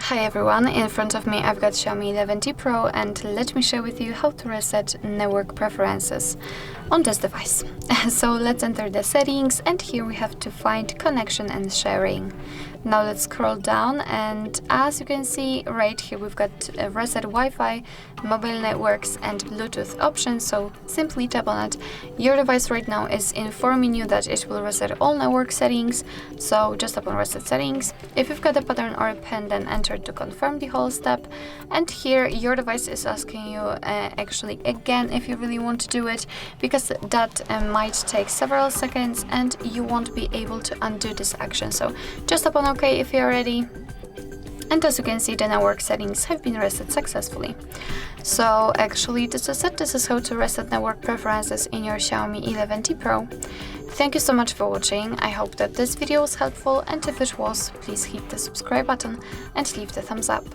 Hi everyone, in front of me I've got Xiaomi 11T Pro, and let me share with you how to reset network preferences on this device. So let's enter the settings, and here we have to find connection and sharing. Now let's scroll down, and as you can see right here we've got reset Wi-Fi, mobile networks and Bluetooth options, so simply tap on it. Your device right now is informing you that it will reset all network settings, so just tap on reset settings. If you've got a pattern or a pin, then enter to confirm the whole step, and here your device is asking you actually again if you really want to do it, because that might take several seconds and you won't be able to undo this action. So just tap on OK if you're ready. And as you can see, the network settings have been reset successfully. So actually this is it. This is how to reset network preferences in your Xiaomi 11T Pro. Thank you so much for watching. I hope that this video was helpful, and if it was, please hit the subscribe button and leave the thumbs up.